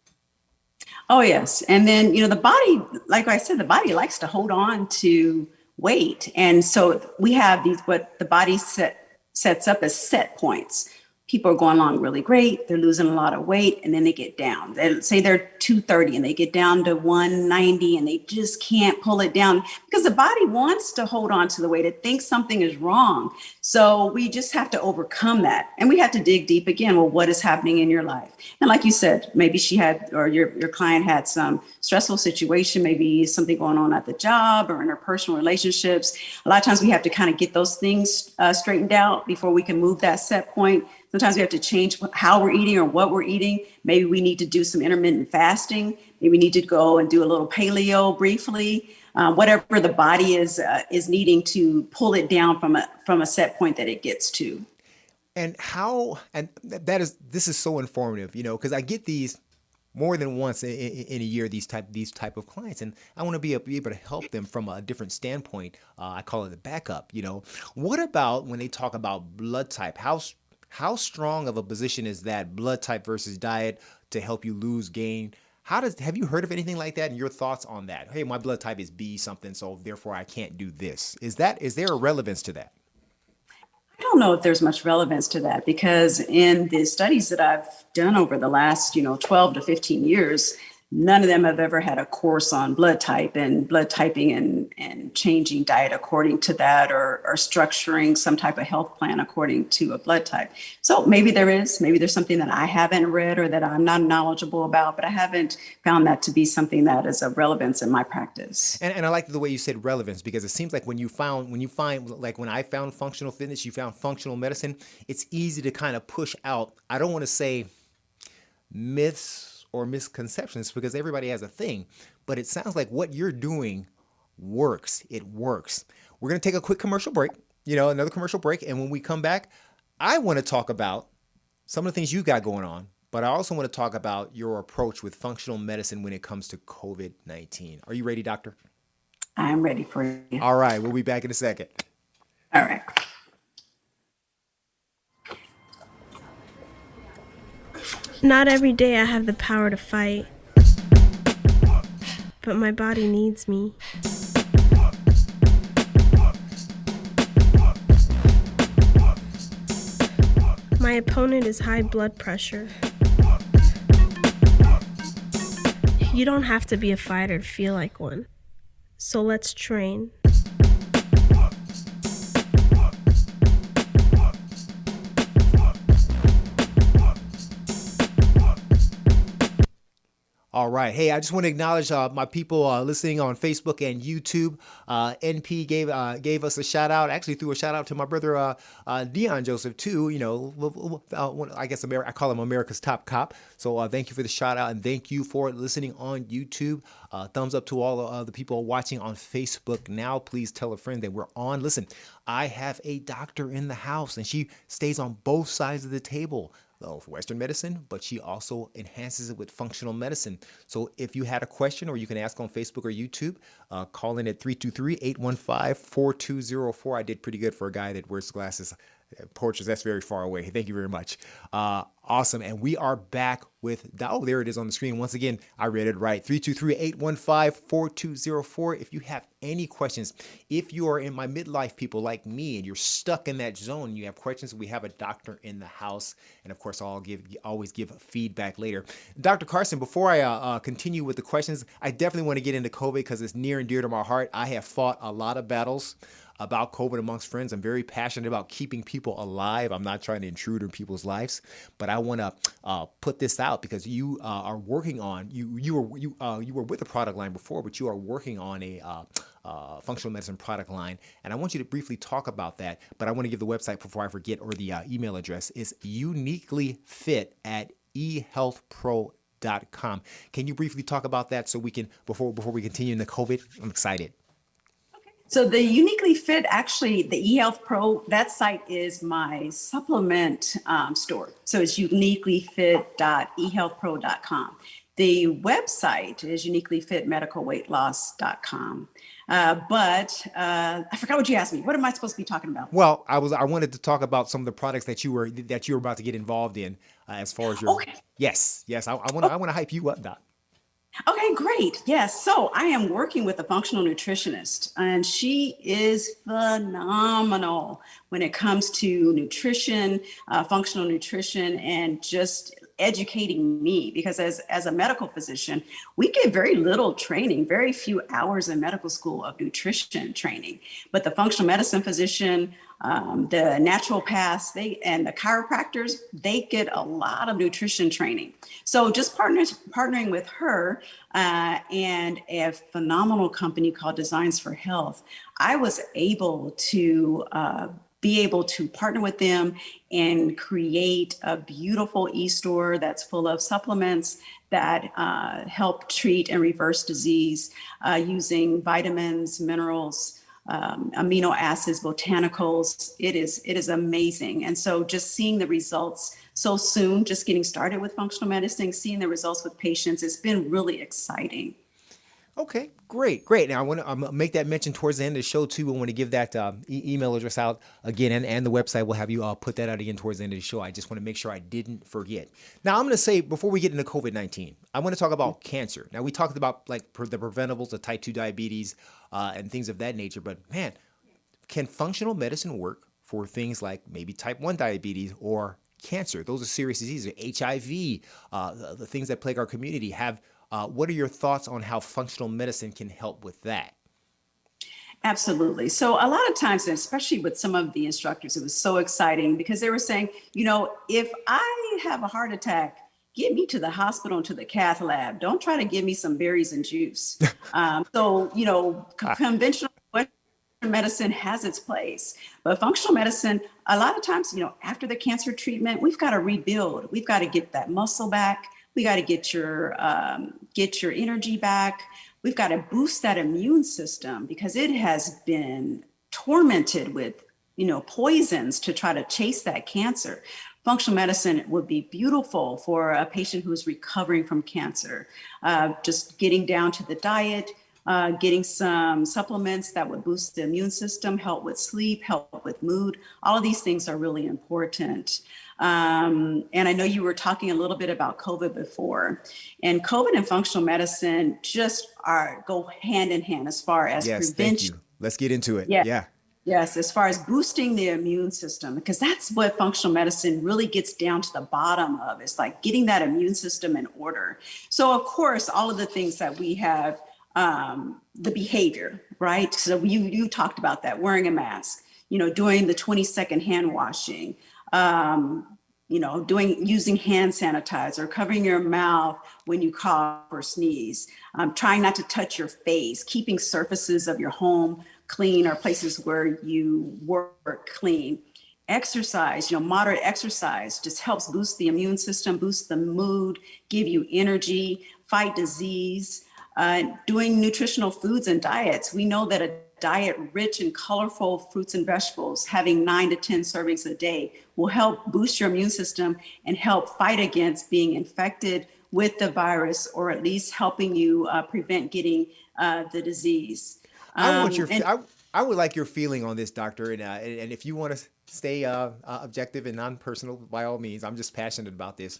Speaker 5: Oh, yes. And then, the body, like I said, the body likes to hold on to weight. And so we have what the body sets up as set points. People are going along really great. They're losing a lot of weight, and then they get down. They say they're 230 and they get down to 190 and they just can't pull it down because the body wants to hold on to the weight. It thinks something is wrong. So we just have to overcome that. And we have to dig deep again. Well, what is happening in your life? And like you said, maybe she had, or your client had some stressful situation, maybe something going on at the job or in her personal relationships. A lot of times we have to kind of get those things straightened out before we can move that set point. Sometimes we have to change how we're eating or what we're eating. Maybe we need to do some intermittent fasting. Maybe we need to go and do a little paleo briefly. Whatever the body is needing to pull it down from a set point that it gets to.
Speaker 1: And this is so informative, because I get these more than once in a year, these type of clients, and I want to be able to help them from a different standpoint. I call it the backup. What about when they talk about blood type? How strong of a position is that, blood type versus diet, to help you lose, gain? Have you heard of anything like that, and your thoughts on that? Hey, my blood type is B something, so therefore I can't do this. Is there a relevance to that?
Speaker 5: I don't know if there's much relevance to that because in the studies that I've done over the last, 12 to 15 years, none of them have ever had a course on blood type and blood typing and changing diet according to that or structuring some type of health plan according to a blood type. So maybe there's something that I haven't read or that I'm not knowledgeable about, but I haven't found that to be something that is of relevance in my practice.
Speaker 1: And I like the way you said relevance because it seems like when you find like when I found functional fitness, you found functional medicine, it's easy to kind of push out. I don't want to say myths or misconceptions because everybody has a thing, but it sounds like what you're doing works. It works. We're going to take a quick commercial break, another commercial break. And when we come back, I want to talk about some of the things you got going on, but I also want to talk about your approach with functional medicine when it comes to COVID-19. Are you ready, doctor?
Speaker 5: I'm ready for you.
Speaker 1: All right. We'll be back in a second.
Speaker 5: All right.
Speaker 6: Not every day I have the power to fight, but my body needs me. My opponent is high blood pressure. You don't have to be a fighter to feel like one, so let's train.
Speaker 1: All right. Hey, I just want to acknowledge my people listening on Facebook and YouTube. NP gave us a shout out. Actually, threw a shout out to my brother Dion Joseph too. I guess I call him America's top cop. So thank you for the shout out and thank you for listening on YouTube. Thumbs up to all the people watching on Facebook now. Please tell a friend that we're on. Listen, I have a doctor in the house and she stays on both sides of the table of Western medicine, but she also enhances it with functional medicine. So if you had a question or you can ask on Facebook or YouTube, call in at 323-815-4204. I did pretty good for a guy that wears glasses. Porches, that's very far away. Thank you very much. Awesome. And we are back with, there it is on the screen. Once again, I read it right. 323-815-4204. If you have any questions, if you are in my midlife people like me and you're stuck in that zone, you have questions, we have a doctor in the house. And of course, I'll always give feedback later. Dr. Carson, before I continue with the questions, I definitely want to get into COVID because it's near and dear to my heart. I have fought a lot of battles about COVID amongst friends. I'm very passionate about keeping people alive. I'm not trying to intrude in people's lives, but I want to put this out because you are working on you were with a product line before, but you are working on a functional medicine product line, and I want you to briefly talk about that. But I want to give the website before I forget, or the email address is uniquelyfit@ehealthpro.com. Can you briefly talk about that so we can before we continue in the COVID? I'm excited.
Speaker 5: So the Uniquely Fit, actually, the eHealth Pro, that site is my supplement store. So it's uniquelyfit.ehealthpro.com. The website is uniquelyfitmedicalweightloss.com. But I forgot what you asked me. What am I supposed to be talking about?
Speaker 1: Well, I wanted to talk about some of the products that you were about to get involved in as far as your.
Speaker 5: Okay.
Speaker 1: Yes. I want to hype you up, Doc.
Speaker 5: Okay, great. Yes. So I am working with a functional nutritionist, and she is phenomenal when it comes to nutrition, functional nutrition, and just educating me, because as a medical physician, we get very little training, very few hours in medical school of nutrition training. But the functional medicine physician, the naturopaths, and the chiropractors, they get a lot of nutrition training. So just partnering with her and a phenomenal company called Designs for Health, I was able to partner with them and create a beautiful e-store that's full of supplements that help treat and reverse disease using vitamins, minerals, amino acids, botanicals. It is amazing. And so just seeing the results so soon, just getting started with functional medicine, seeing the results with patients, it's been really exciting.
Speaker 1: Okay, great. Now I want to make that mention towards the end of the show too. I want to give that email address out again, and the website. We'll have you put that out again towards the end of the show. I just want to make sure I didn't forget. Now I'm going to say, before we get into COVID-19, I want to talk about cancer. Now we talked about the preventables of type 2 diabetes and things of that nature, but man, can functional medicine work for things like maybe type 1 diabetes or cancer. Those are serious diseases, HIV, the things that plague our community. What are your thoughts on how functional medicine can help with that?
Speaker 5: Absolutely. So a lot of times, and especially with some of the instructors, it was so exciting because they were saying, if I have a heart attack, get me to the hospital and to the cath lab. Don't try to give me some berries and juice. Conventional Western medicine has its place, but functional medicine, a lot of times, after the cancer treatment, we've got to rebuild. We've got to get that muscle back. We got to get your energy back. We've got to boost that immune system because it has been tormented with, poisons to try to chase that cancer. Functional medicine would be beautiful for a patient who's recovering from cancer. Just getting down to the diet, getting some supplements that would boost the immune system, help with sleep, help with mood. All of these things are really important. And I know you were talking a little bit about COVID before, and COVID and functional medicine just go hand in hand as far as
Speaker 1: Yes,
Speaker 5: prevention.
Speaker 1: thank you. Let's get into it.
Speaker 5: Yeah.
Speaker 1: Yeah.
Speaker 5: Yes, as far as boosting the immune system, because that's what functional medicine really gets down to the bottom of. It's like getting that immune system in order. So of course, all of the things that we have, the behavior, right? So you talked about that, wearing a mask, doing the 20-second hand washing, using hand sanitizer, covering your mouth when you cough or sneeze, trying not to touch your face, keeping surfaces of your home clean or places where you work clean. Exercise, moderate exercise just helps boost the immune system, boost the mood, give you energy, fight disease. Doing nutritional foods and diets. We know that a diet rich in colorful fruits and vegetables, having 9 to 10 servings a day, will help boost your immune system and help fight against being infected with the virus, or at least helping you prevent getting the disease.
Speaker 1: I would like your feeling on this, doctor. And if you want to stay objective and non-personal, by all means, I'm just passionate about this.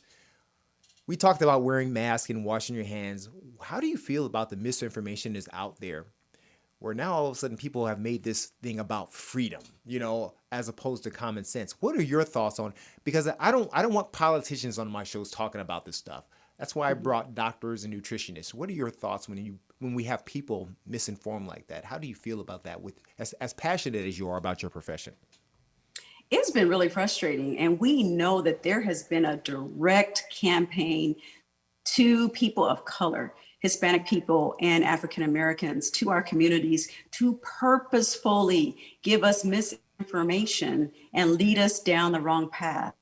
Speaker 1: We talked about wearing masks and washing your hands. How do you feel about the misinformation that's out there, where now all of a sudden people have made this thing about freedom, as opposed to common sense? What are your thoughts on? Because I don't want politicians on my shows talking about this stuff. That's why I brought doctors and nutritionists. What are your thoughts when we have people misinformed like that? How do you feel about that? As passionate as you are about your profession?
Speaker 5: It's been really frustrating. And we know that there has been a direct campaign to people of color, Hispanic people and African Americans, to our communities, to purposefully give us misinformation and lead us down the wrong path.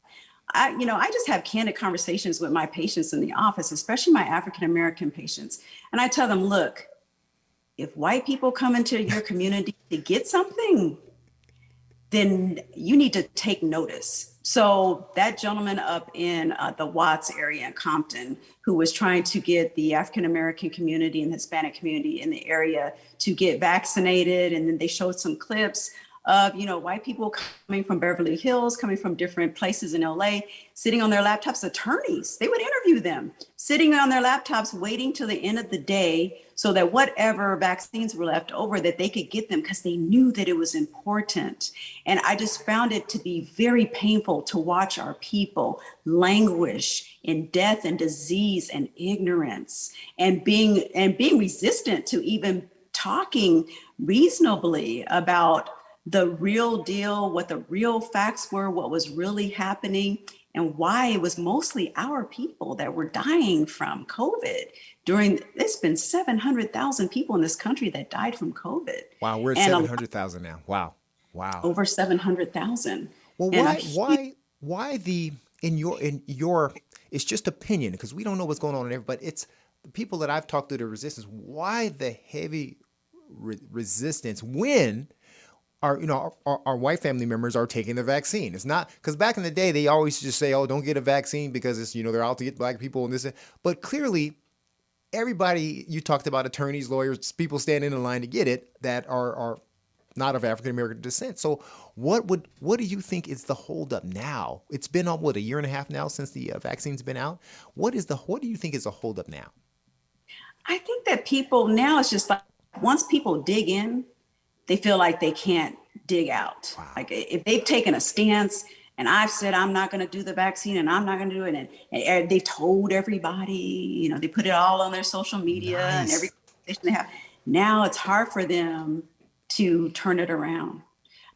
Speaker 5: I just have candid conversations with my patients in the office, especially my African American patients. And I tell them, look, if white people come into your community to get something, then you need to take notice. So that gentleman up in the Watts area in Compton, who was trying to get the African American community and Hispanic community in the area to get vaccinated, and then they showed some clips of white people coming from Beverly Hills, coming from different places in LA, sitting on their laptops. Attorneys, they would interview them, sitting on their laptops, waiting till the end of the day so that whatever vaccines were left over, that they could get them because they knew that it was important. And I just found it to be very painful to watch our people languish in death and disease and ignorance, and being resistant to even talking reasonably about the real deal, what the real facts were, what was really happening, and why it was mostly our people that were dying from COVID. It's been 700,000 people in this country that died from COVID.
Speaker 1: Wow, we're at 700,000 now. Wow.
Speaker 5: Over 700,000.
Speaker 1: Well, why in your it's just opinion, because we don't know what's going on in there, but it's the people that I've talked to, the resistance. Why the heavy resistance when our white family members are taking the vaccine? It's not because back in the day, they always just say, oh, don't get a vaccine because it's, they're out to get black people and this. But clearly, everybody, you talked about attorneys, lawyers, people standing in line to get it that are not of African American descent. So what do you think is the holdup now? It's been a year and a half now since the vaccine's been out. What do you think is the holdup now?
Speaker 5: I think that people now, it's just like once people dig in, they feel like they can't
Speaker 7: dig out. Like if they've taken a stance and I've said, I'm not going to do the vaccine and I'm not going to do it. And they've told everybody, you know, they put it all on their social media and every
Speaker 1: Nice.
Speaker 7: conversation they have. Now it's hard for them to turn it around.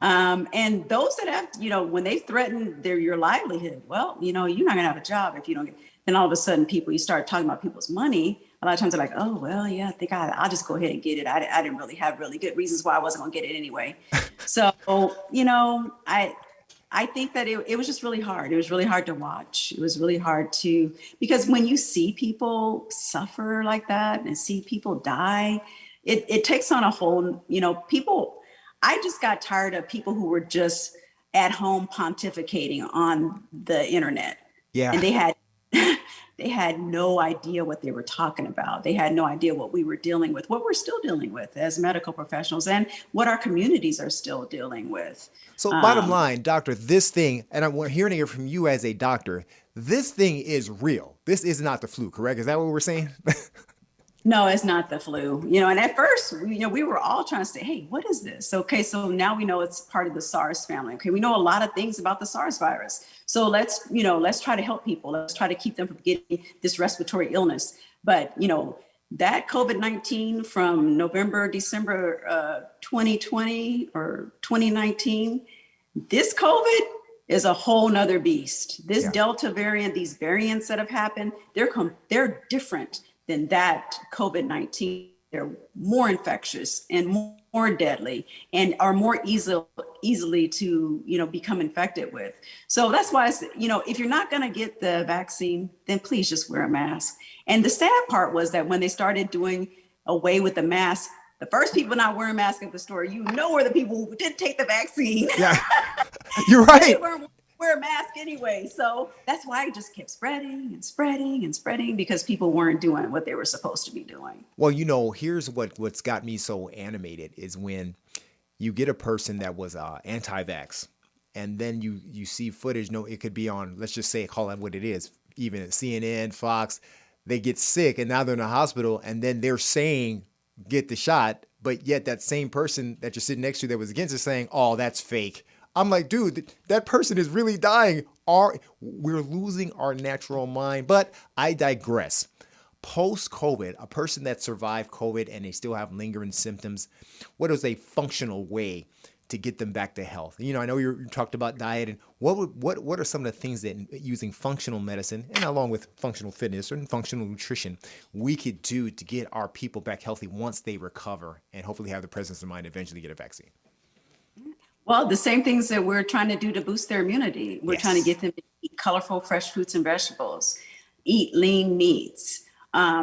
Speaker 7: And those that have, you know, when they threaten your livelihood, well, you know, you're not gonna have a job if you don't get, then all of a sudden you start talking about people's money. A lot of times they're like, oh, well, yeah, I think I'll just go ahead and get it. I didn't really have really good reasons why I wasn't gonna get it anyway. So, you know, I think that it was just really hard. It was really hard to watch. It was really hard because when you see people suffer like that and see people die, it takes on a whole, you know, I just got tired of people who were just at home pontificating on the internet.
Speaker 1: Yeah.
Speaker 7: And they had no idea what they were talking about. They had no idea what we were dealing with, what we're still dealing with as medical professionals, and what our communities are still dealing with.
Speaker 1: So bottom line, doctor, this thing, and I'm hearing it from you as a doctor, this thing is real. This is not the flu, correct? Is that what we're saying?
Speaker 7: No, it's not the flu. You know, and at first, we were all trying to say, hey, what is this? Okay, so now we know it's part of the SARS family. Okay, we know a lot of things about the SARS virus. So let's try to help people. Let's try to keep them from getting this respiratory illness. But, you know, that COVID-19 from December 2020 or 2019, this COVID is a whole nother beast. This Delta variant, these variants that have happened, they're different than that COVID-19. They're more infectious and more deadly and are more easily to, you know, become infected with. So that's why, you know, if you're not going to get the vaccine, then please just wear a mask. And the sad part was that when they started doing away with the mask, the first people not wearing masks at the store, you know, were the people who didn't take the vaccine.
Speaker 1: Yeah, you're right.
Speaker 7: They weren't wear a mask anyway. So that's why it just kept spreading and spreading and spreading, because people weren't doing what they were supposed to be doing.
Speaker 1: Well, you know, here's what's got me so animated is when you get a person that was anti-vax, and then you see footage. No, it could be on, let's just say, call it what it is, even at CNN, Fox. They get sick and now they're in the hospital, and then they're saying get the shot, but yet that same person that you're sitting next to that was against is saying, oh, that's fake. I'm like, dude, that person is really dying. We're losing our natural mind. But I digress. Post-COVID, a person that survived COVID and they still have lingering symptoms, what is a functional way to get them back to health? You know, I know you talked about diet, and what are some of the things that using functional medicine and along with functional fitness and functional nutrition we could do to get our people back healthy once they recover and hopefully have the presence of mind to eventually get a vaccine?
Speaker 7: Well, the same things that we're trying to do to boost their immunity. We're trying to get them to eat colorful, fresh fruits and vegetables, eat lean meats,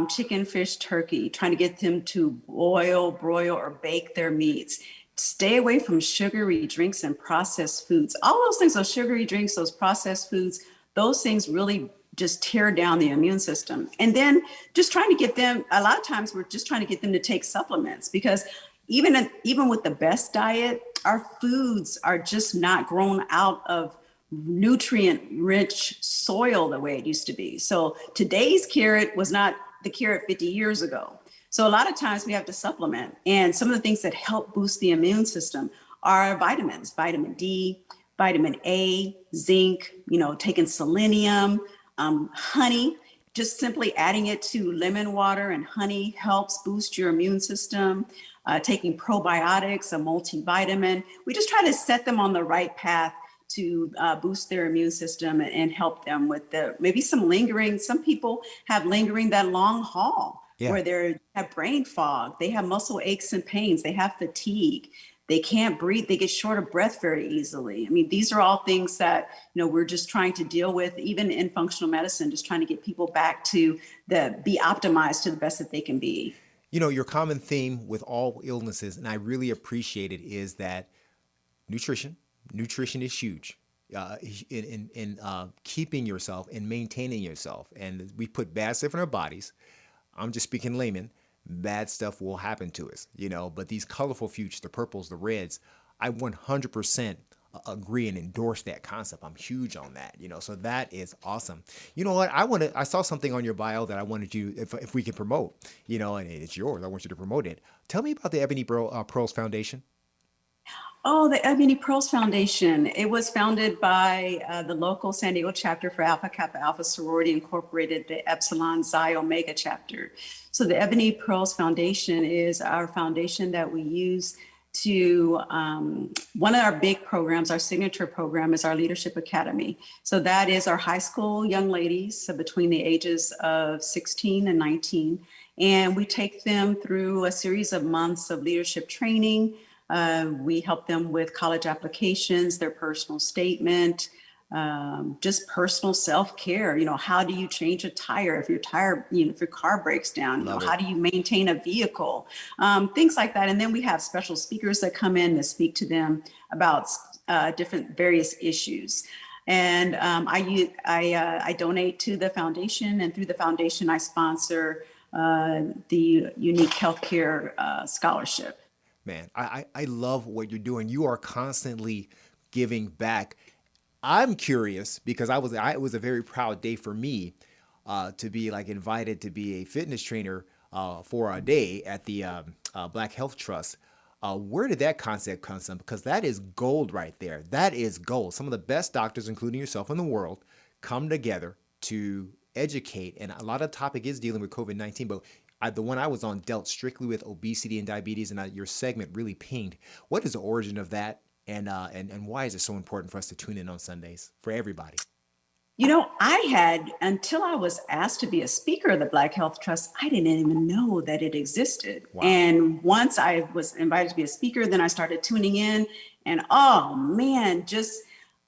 Speaker 7: chicken, fish, turkey, trying to get them to boil, broil, or bake their meats. Stay away from sugary drinks and processed foods. All those things, those sugary drinks, those processed foods, those things really just tear down the immune system. And then just trying to get them, a lot of times we're just trying to get them to take supplements, because even with the best diet, our foods are just not grown out of nutrient-rich soil the way it used to be. So today's carrot was not the carrot 50 years ago. So a lot of times we have to supplement. And some of the things that help boost the immune system are vitamins, vitamin D, vitamin A, zinc, you know, taking selenium, honey. Just simply adding it to lemon water and honey helps boost your immune system. Taking probiotics, a multivitamin. We just try to set them on the right path to boost their immune system and help them with maybe some people have lingering that long haul where they have brain fog, they have muscle aches and pains, they have fatigue, they can't breathe, they get short of breath very easily. I mean, these are all things that, you know, we're just trying to deal with, even in functional medicine, just trying to get people back to be optimized to the best that they can be.
Speaker 1: You know, your common theme with all illnesses, and I really appreciate it, is that nutrition is huge in keeping yourself and maintaining yourself. And we put bad stuff in our bodies. I'm just speaking layman. Bad stuff will happen to us, you know, but these colorful futures, the purples, the reds, I 100% agree and endorse that concept. I'm huge on that, you know, so that is awesome. You know what? I saw something on your bio that I wanted you, if we can promote, you know, and it's yours. I want you to promote it. Tell me about the Ebony Pearls Foundation.
Speaker 7: Oh, the Ebony Pearls Foundation. It was founded by the local San Diego chapter for Alpha Kappa Alpha Sorority Incorporated, the Epsilon Xi Omega chapter. So the Ebony Pearls Foundation is our foundation that we use to, one of our big programs, our signature program is our Leadership Academy. So that is our high school young ladies, so between the ages of 16 and 19. And we take them through a series of months of leadership training. We help them with college applications, their personal statement, just personal self-care. You know, how do you change a tire if your tire, you know, if your car breaks down? You know, how do you maintain a vehicle? Things like that. And then we have special speakers that come in to speak to them about different various issues. And I donate to the foundation, and through the foundation, I sponsor the Unique Healthcare Scholarship.
Speaker 1: Man, I love what you're doing. You are constantly giving back. I'm curious because it was a very proud day for me to be like invited to be a fitness trainer for a day at the Black Health Trust. Where did that concept come from? Because that is gold right there. That is gold. Some of the best doctors, including yourself in the world, come together to educate. And a lot of the topic is dealing with COVID-19, but the one I was on dealt strictly with obesity and diabetes, and your segment really pinged. What is the origin of that, and why is it so important for us to tune in on Sundays for everybody?
Speaker 7: You know, until I was asked to be a speaker of the Black Health Trust, I didn't even know that it existed. Wow. And once I was invited to be a speaker, then I started tuning in, and oh man, just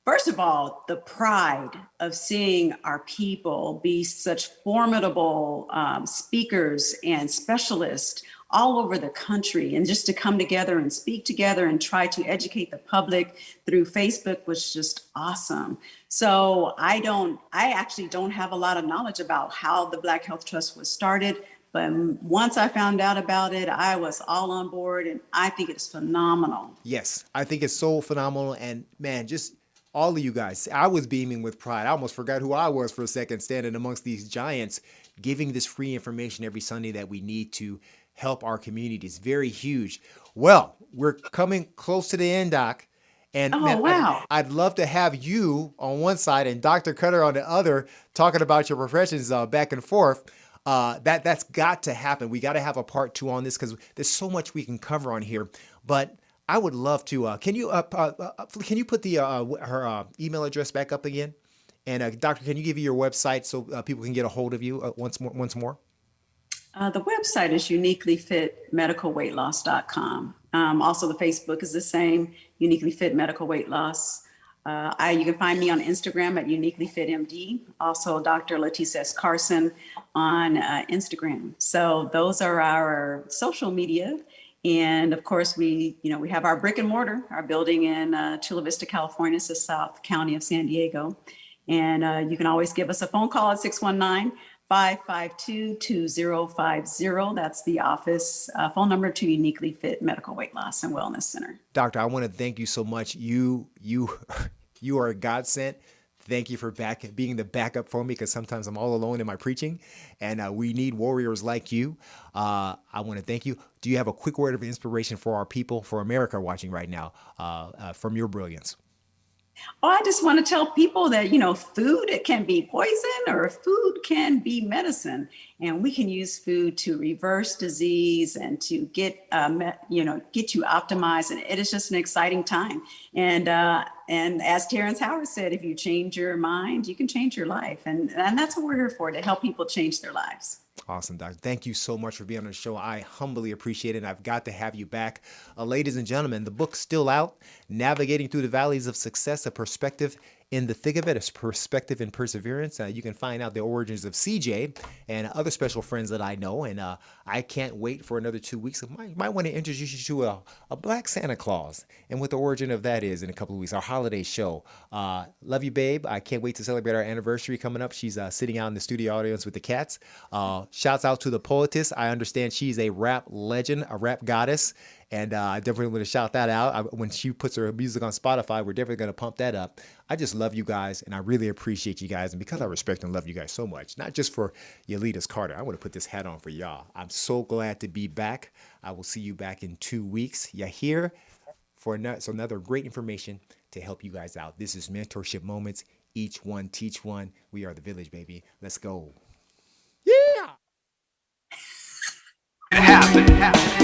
Speaker 7: first of all, the pride of seeing our people be such formidable speakers and specialists all over the country, and just to come together and speak together and try to educate the public through Facebook was just awesome. So I actually don't have a lot of knowledge about how the Black Health Trust was started, but once I found out about it, I was all on board, and I think it's phenomenal.
Speaker 1: Yes, I think it's so phenomenal, and man, just all of you guys, I was beaming with pride. I almost forgot who I was for a second, standing amongst these giants, giving this free information every Sunday that we need to help our communities. Very huge. Well, we're coming close to the end, Doc. And man,
Speaker 7: wow.
Speaker 1: I'd love to have you on one side and Dr. Cutter on the other, talking about your professions back and forth. That's got to happen. We got to have a part 2 on this because there's so much we can cover on here. But I would love to. Can you put her email address back up again? And Doctor, can you give you your website so people can get a hold of you once more?
Speaker 7: The website is uniquelyfitmedicalweightloss.com. Also, the Facebook is the same, Uniquely Fit Medical Weight Loss. You can find me on Instagram at UniquelyFitMD. Also, Dr. Latisa S. Carson on Instagram. So those are our social media. And of course, we have our brick and mortar, our building in Chula Vista, California, it's the South County of San Diego. And you can always give us a phone call at 619-552-2050. That's the office phone number to Uniquely Fit Medical Weight Loss and Wellness Center.
Speaker 1: Doctor, I want to thank you so much. You are a godsend. Thank you for being the backup for me, because sometimes I'm all alone in my preaching, and we need warriors like you. I want to thank you. Do you have a quick word of inspiration for our people, for America watching right now, from your brilliance?
Speaker 7: Oh, I just want to tell people that, food, it can be poison or food can be medicine. And we can use food to reverse disease and to get you optimized. And it is just an exciting time. And as Terrence Howard said, if you change your mind, you can change your life. And that's what we're here for, to help people change their lives.
Speaker 1: Awesome, Doc. Thank you so much for being on the show. I humbly appreciate it, and I've got to have you back. Ladies and gentlemen, the book's still out, Navigating Through the Valleys of Success, A Perspective in the Thick of It, A Perspective in Perseverance. You can find out the origins of CJ and other special friends that I know, and I can't wait for another 2 weeks. I might want to introduce you to a Black Santa Claus and what the origin of that is in a couple of weeks, our holiday show. Love you, babe. I can't wait to celebrate our anniversary coming up. She's sitting out in the studio audience with the cats. Shouts out to the poetess. I understand she's a rap legend, a rap goddess. And I definitely want to shout that out. When she puts her music on Spotify, we're definitely going to pump that up. I just love you guys, and I really appreciate you guys. And because I respect and love you guys so much, not just for Yolitas Carter, I want to put this hat on for y'all. I'm so glad to be back. I will see you back in 2 weeks. You hear? for another great information to help you guys out. This is Mentorship Moments. Each one teach one. We are the village, baby. Let's go. Yeah.
Speaker 2: It happened.